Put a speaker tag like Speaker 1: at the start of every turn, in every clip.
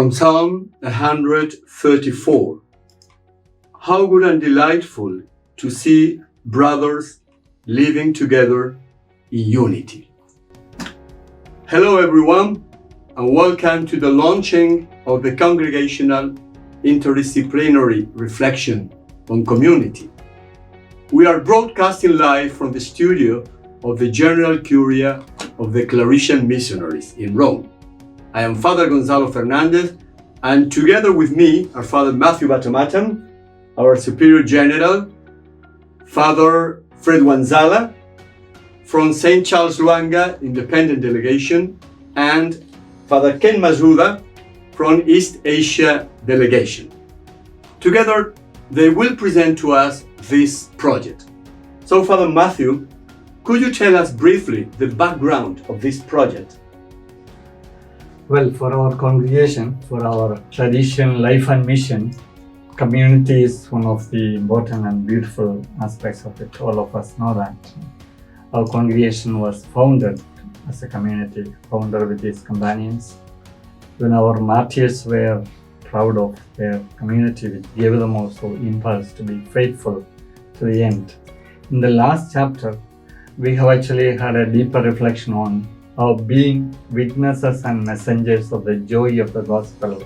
Speaker 1: From Psalm 134. How good and delightful to see brothers living together in unity. Hello everyone, and welcome to the launching of the Congregational Interdisciplinary Reflection on Community. We are broadcasting live from the studio of the General Curia of the Claretian Missionaries in Rome. I am Father Gonzalo Fernandez, and together with me are Father Matthew Batamatan, our Superior General, Father Fred Wanzala from St. Charles Luanga Independent Delegation, and Father Ken Mazuda from East Asia Delegation. Together, they will present to us this project. So, Father Matthew, could you tell us briefly the background of this project?
Speaker 2: Well, for our congregation, for our tradition, life and mission, community is one of the important and beautiful aspects of it. All of us know that. Our congregation was founded as a community, founded with its companions. When our martyrs were proud of their community, which gave them also impulse to be faithful to the end. In the last chapter, we have actually had a deeper reflection on our being witnesses and messengers of the joy of the gospel.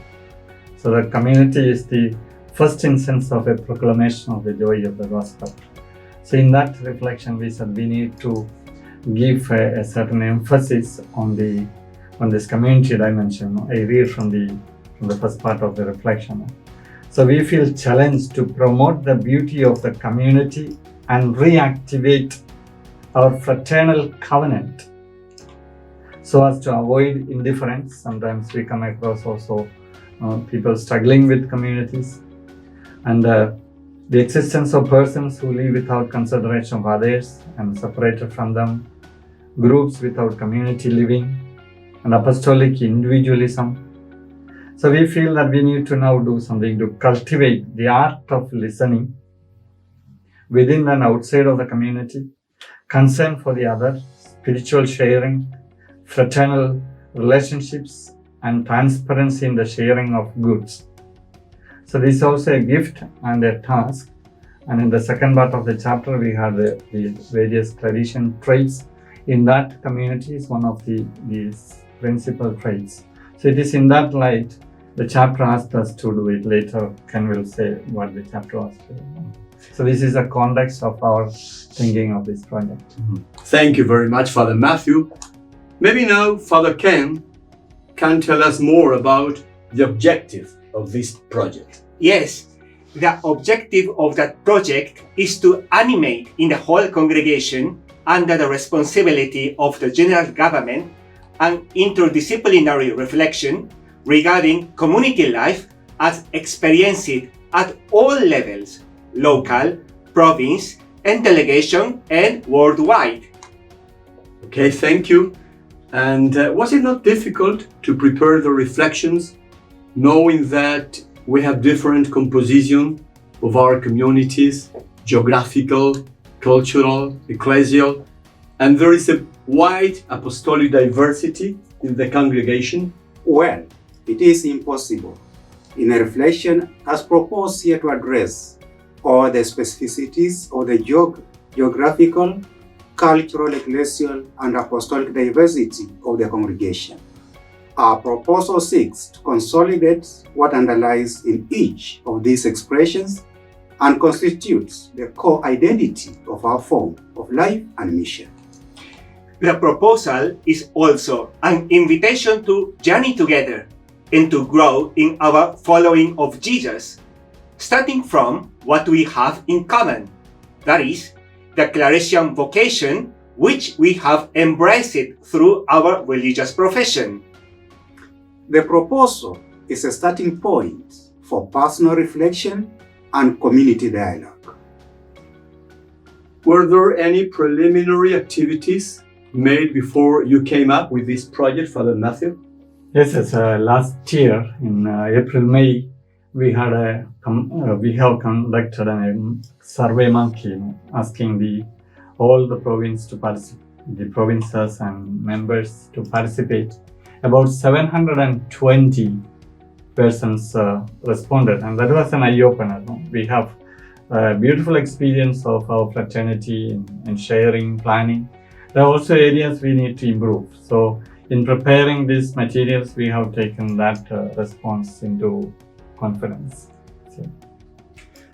Speaker 2: So the community is the first instance of a proclamation of the joy of the gospel. So in that reflection, we said we need to give a certain emphasis on this community dimension. I read from the first part of the reflection. So we feel challenged to promote the beauty of the community and reactivate our fraternal covenant so as to avoid indifference. Sometimes we come across also people struggling with communities, and the existence of persons who live without consideration of others and separated from them, groups without community living, and apostolic individualism. So we feel that we need to now do something to cultivate the art of listening within and outside of the community, concern for the other, spiritual sharing, fraternal relationships, and transparency in the sharing of goods. So this is also a gift and a task. And in the second part of the chapter, we have the various Claretian traits. In that, community is one of these principal traits. So it is in that light the chapter asked us to do it. Later, Ken will say what the chapter was to do. So this is a context of our thinking of this project.
Speaker 1: Thank you very much, Father Matthew. Maybe now Father Ken can tell us more about the objective of this project.
Speaker 3: Yes, the objective of that project is to animate in the whole congregation, under the responsibility of the general government, an interdisciplinary reflection regarding community life as experienced at all levels, local, province, and delegation, and worldwide.
Speaker 1: Okay, thank you. And was it not difficult to prepare the reflections, knowing that we have different composition of our communities, geographical, cultural, ecclesial, and there is a wide apostolic diversity in the congregation?
Speaker 4: Well, it is impossible in a reflection as proposed here to address all the specificities of the geographical, cultural, ecclesial, and apostolic diversity of the congregation. Our proposal seeks to consolidate what underlies in each of these expressions and constitutes the core identity of our form of life and mission.
Speaker 3: The proposal is also an invitation to journey together and to grow in our following of Jesus, starting from what we have in common, that is, the Claretian vocation, which we have embraced through our religious profession.
Speaker 4: The proposal is a starting point for personal reflection and community dialogue.
Speaker 1: Were there any preliminary activities made before you came up with this project, Father Matthew?
Speaker 2: Yes, last year in April, May, we have conducted a survey monkey asking all the provinces and members to participate. About 720 persons responded, and that was an eye-opener. No? We have a beautiful experience of our fraternity in sharing, planning. There are also areas we need to improve. So in preparing these materials, we have taken that response into confidence.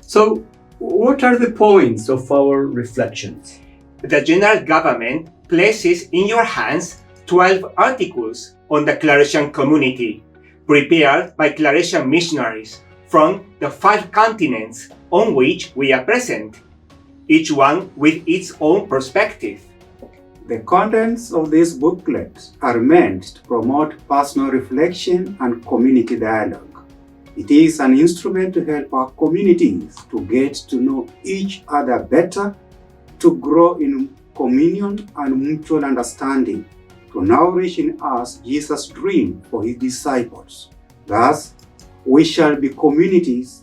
Speaker 1: So what are the points of our reflections?
Speaker 3: The general government places in your hands 12 articles on the Claretian community, prepared by Claretian missionaries from the 5 continents on which we are present, each one with its own perspective.
Speaker 4: The contents of this booklet are meant to promote personal reflection and community dialogue. It is an instrument to help our communities to get to know each other better, to grow in communion and mutual understanding, to nourish in us Jesus' dream for his disciples. Thus, we shall be communities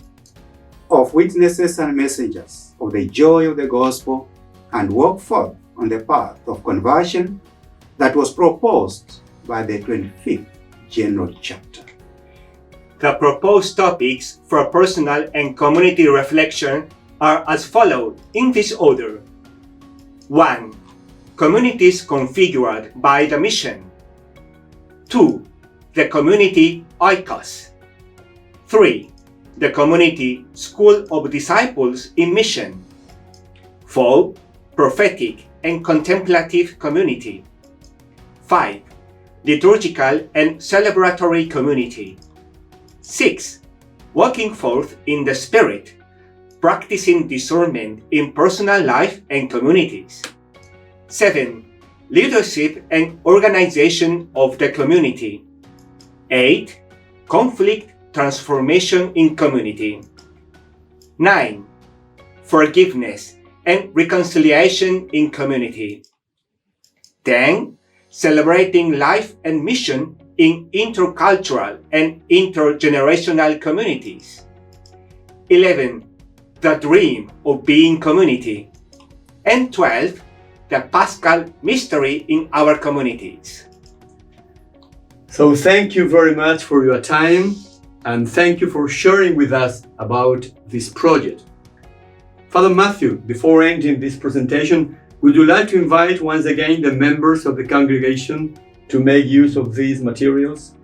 Speaker 4: of witnesses and messengers of the joy of the gospel and walk forth on the path of conversion that was proposed by the 25th General Chapter.
Speaker 3: The proposed topics for personal and community reflection are as follows in this order. 1. Communities configured by the mission. 2. The community ICOS. 3. The community School of Disciples in Mission. 4. Prophetic and contemplative community. 5. Liturgical and celebratory community. 6. Walking forth in the Spirit, practicing discernment in personal life and communities. 7. Leadership and organization of the community. 8. Conflict transformation in community. 9. Forgiveness and reconciliation in community. 10. Celebrating life and mission in intercultural and intergenerational communities. 11. The dream of being community. And 12. The Paschal mystery in our communities.
Speaker 1: So thank you very much for your time, and thank you for sharing with us about this project. Father Matthew, before ending this presentation, would you like to invite once again the members of the congregation to make use of these materials?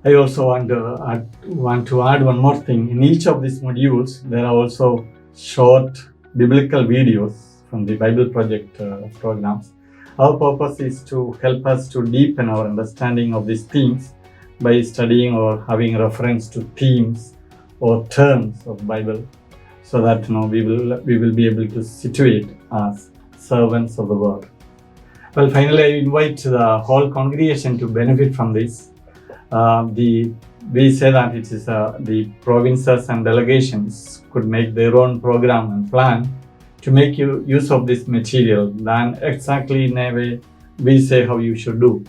Speaker 2: I also want to add one more thing. In each of these modules, there are also short biblical videos from the Bible Project programs. Our purpose is to help us to deepen our understanding of these themes by studying or having reference to themes or terms of Bible, so that we will be able to situate as servants of the word. Well, finally, I invite the whole congregation to benefit from this. We say that it is the provinces and delegations could make their own program and plan to make use of this material than exactly in a way we say how you should do.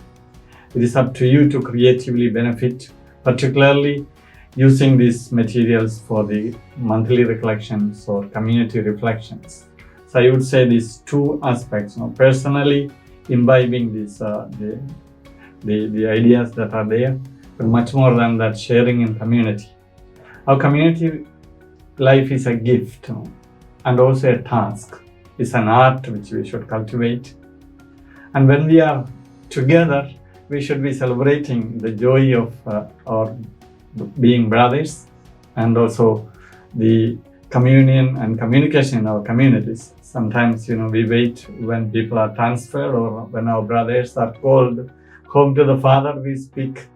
Speaker 2: It is up to you to creatively benefit, particularly using these materials for the monthly reflections or community reflections. So I would say these 2 aspects, personally imbibing these the ideas that are there, but much more than that, sharing in community. Our community life is a gift, and also a task. It's an art which we should cultivate. And when we are together, we should be celebrating the joy of our being brothers, and also the communion and communication in our communities. Sometimes, we wait when people are transferred or when our brothers are called home to the Father, we speak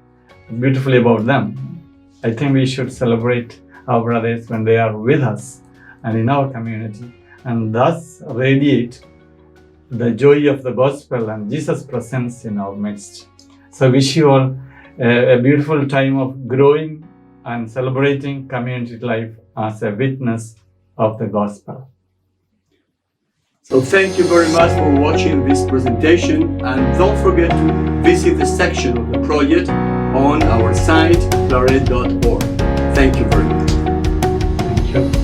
Speaker 2: beautifully about them. I think we should celebrate our brothers when they are with us and in our community, and thus radiate the joy of the gospel and Jesus' presence in our midst. So I wish you all a beautiful time of growing and celebrating community life as a witness of the gospel.
Speaker 1: So thank you very much for watching this presentation, and don't forget to visit the section of the project on our site, claret.org. Thank you very much.
Speaker 2: Thank you.